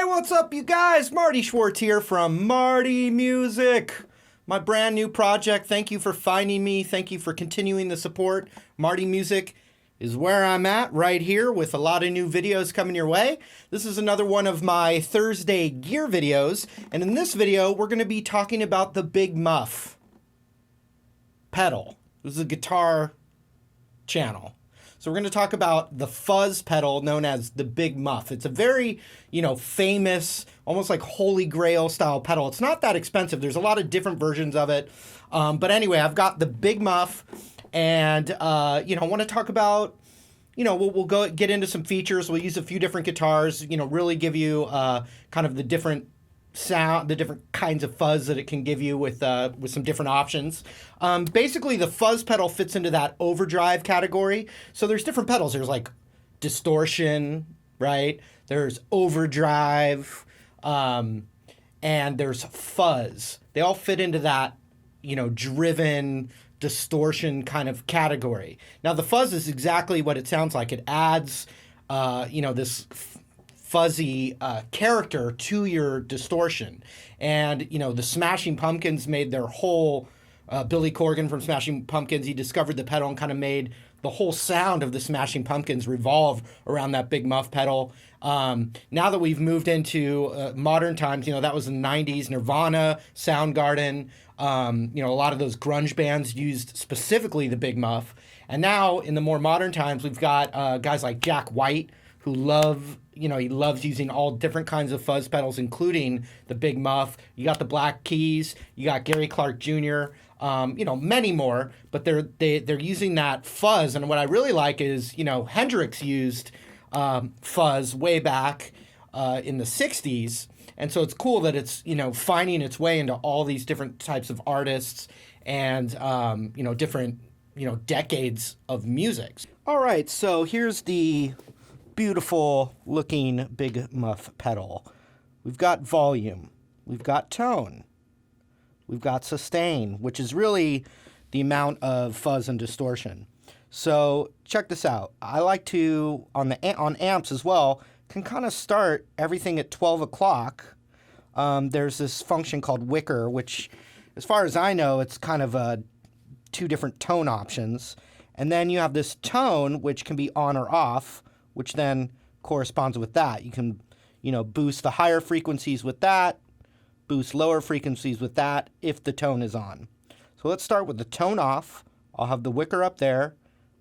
What's up, you guys? Marty Schwartz here from Marty Music, my brand new project. Thank you for finding me. Thank you for continuing the support. Marty Music is where I'm at right here with a lot of new videos coming your way. This is another one of my Thursday gear videos. And in this video, we're going to be talking about the Big Muff Pedal. This is a guitar channel. So we're going to talk about the Fuzz Pedal known as the Big Muff. It's a very, famous, almost like holy grail style pedal. It's not that expensive. There's a lot of different versions of it. But anyway, I've got the Big Muff and, I want to talk about, we'll go get into some features. We'll use a few different guitars, really give you kind of the different sound, the different kinds of fuzz that it can give you with some different options. Basically, the Fuzz pedal fits into that overdrive category. So there's different pedals. There's like distortion, right? There's overdrive, and there's fuzz. They all fit into that, driven distortion kind of category. Now the fuzz is exactly what it sounds like. It adds, this fuzzy character to your distortion. And, the Smashing Pumpkins made their whole, Billy Corgan from Smashing Pumpkins, he discovered the pedal and kind of made the whole sound of the Smashing Pumpkins revolve around that Big Muff pedal. Now that we've moved into modern times, that was in the 90s, Nirvana, Soundgarden, a lot of those grunge bands used specifically the Big Muff. And now in the more modern times, we've got guys like Jack White, who he loves using all different kinds of fuzz pedals, including the Big Muff. You got the Black Keys, you got Gary Clark Jr., many more, but they're using that fuzz. And what I really like is, Hendrix used fuzz way back in the 60s. And so it's cool that it's, finding its way into all these different types of artists and, different, decades of music. All right, so here's the beautiful looking Big Muff pedal. We've got volume, we've got tone, we've got sustain, which is really the amount of fuzz and distortion. So check this out. I like to, on amps as well, can kind of start everything at 12 o'clock. There's this function called Wicker, which, as far as I know, it's kind of two different tone options. And then you have this tone, which can be on or off, which then corresponds with that. You can, boost the higher frequencies with that, boost lower frequencies with that if the tone is on. So let's start with the tone off. I'll have the Wicker up there.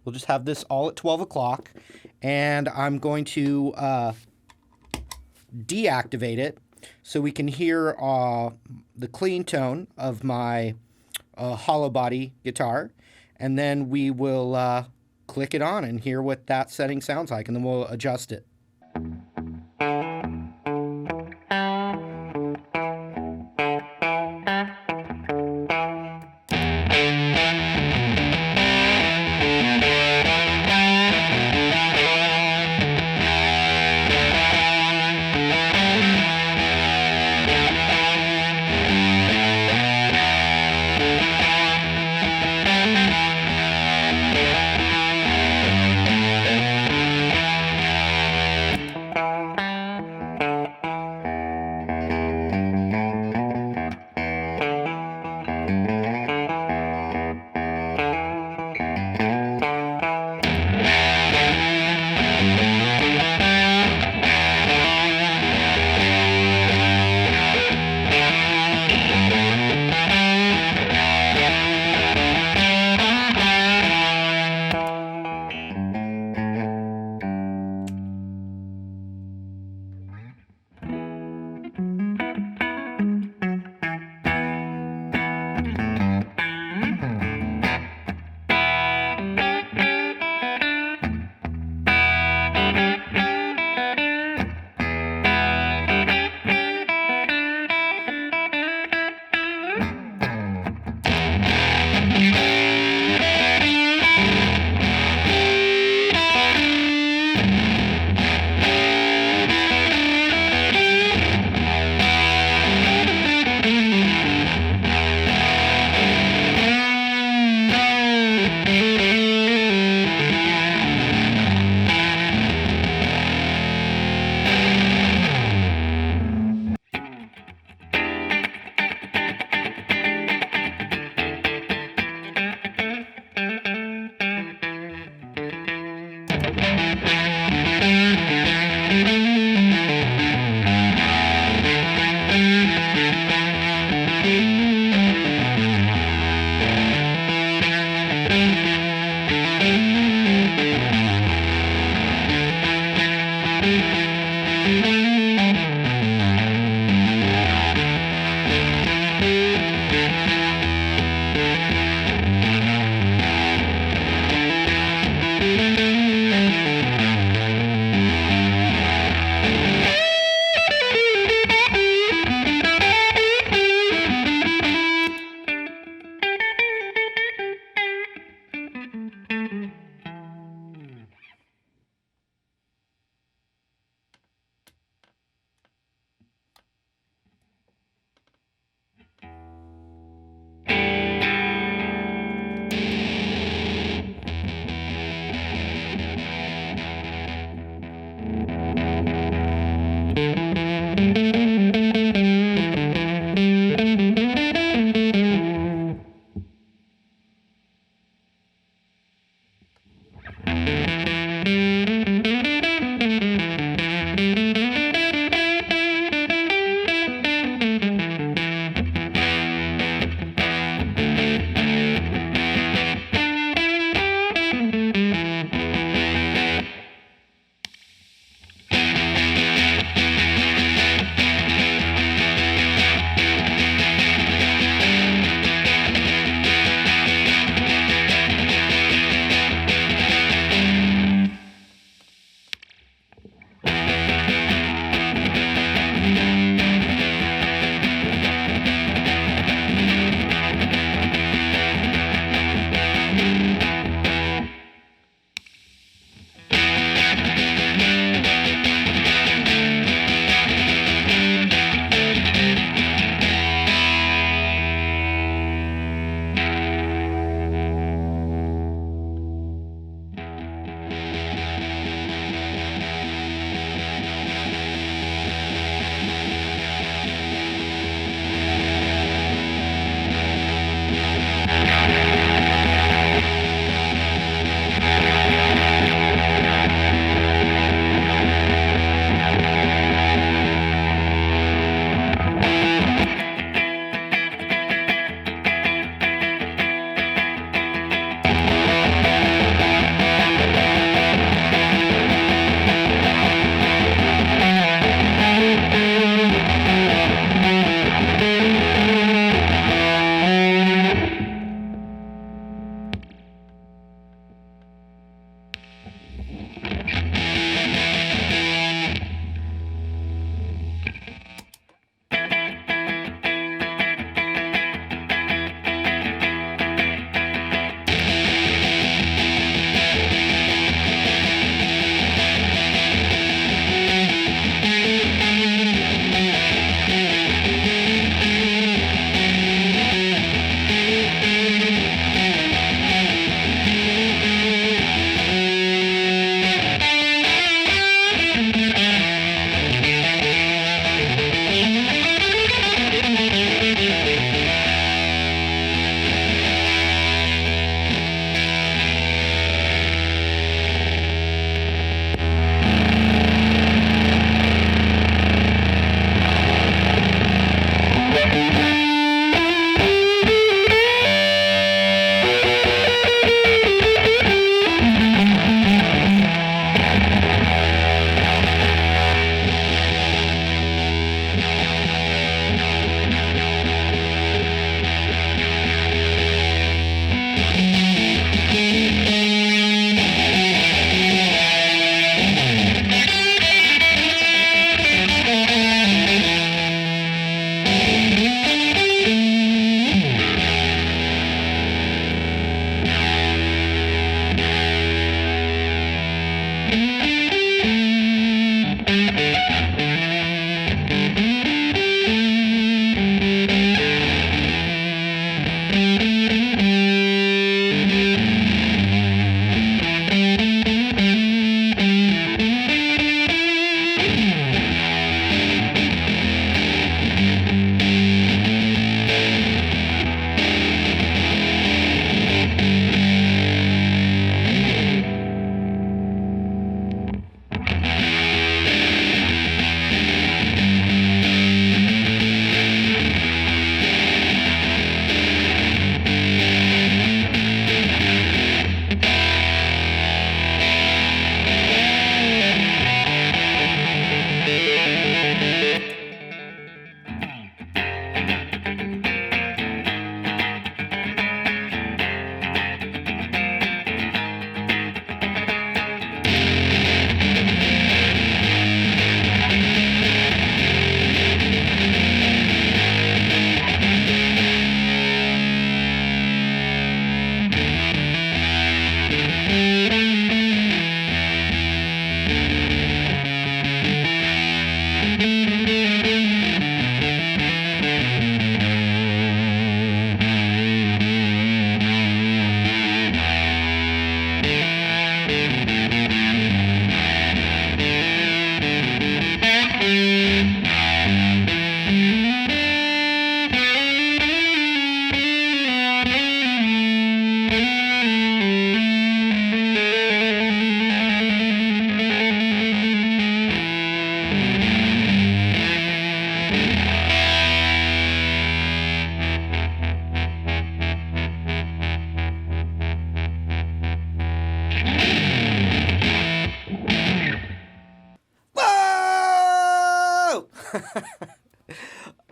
We'll just have this all at 12 o'clock. And I'm going to deactivate it so we can hear the clean tone of my hollow body guitar. And then we will click it on and hear what that setting sounds like, and then we'll adjust it.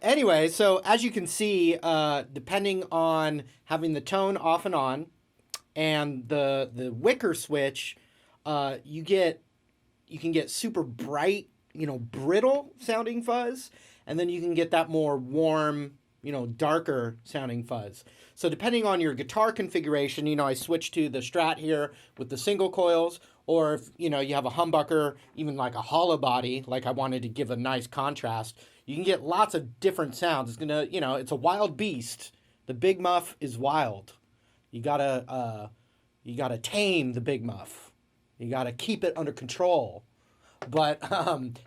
Anyway, so as you can see, depending on having the tone off and on, and the wicker switch, you can get super bright, brittle sounding fuzz, and then you can get that more warm, darker sounding fuzz. So depending on your guitar configuration, I switched to the Strat here with the single coils, or if, you have a humbucker, even like a hollow body, like I wanted to give a nice contrast, you can get lots of different sounds. It's gonna, it's a wild beast. The Big Muff is wild. You gotta tame the Big Muff. You gotta keep it under control. But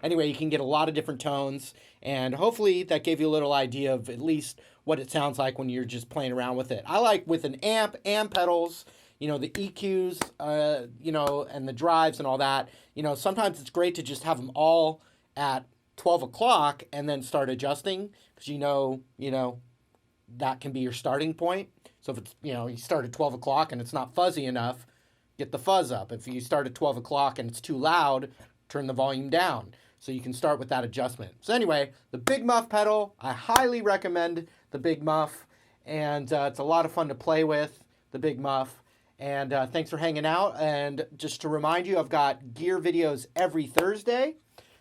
anyway, you can get a lot of different tones, and hopefully that gave you a little idea of at least what it sounds like when you're just playing around with it. I like with an amp and pedals, the EQs, and the drives and all that. Sometimes it's great to just have them all at 12 o'clock and then start adjusting, because that can be your starting point. So if it's, you start at 12 o'clock and it's not fuzzy enough, get the fuzz up. If you start at 12 o'clock and it's too loud, turn the volume down. So you can start with that adjustment. So anyway, the Big Muff pedal, I highly recommend the Big Muff, and it's a lot of fun to play with, the Big Muff. And thanks for hanging out. And just to remind you, I've got gear videos every Thursday,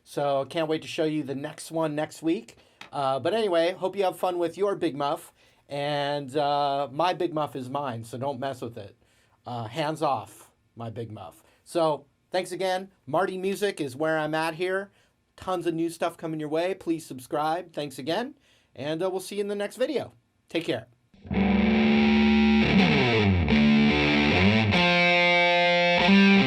so can't wait to show you the next one next week. But anyway, hope you have fun with your Big Muff. And my Big Muff is mine, so don't mess with it. Hands off my Big Muff. So thanks again. Marty Music is where I'm at here. Tons of new stuff coming your way. Please subscribe. Thanks again. And we'll see you in the next video. Take care. Thank you.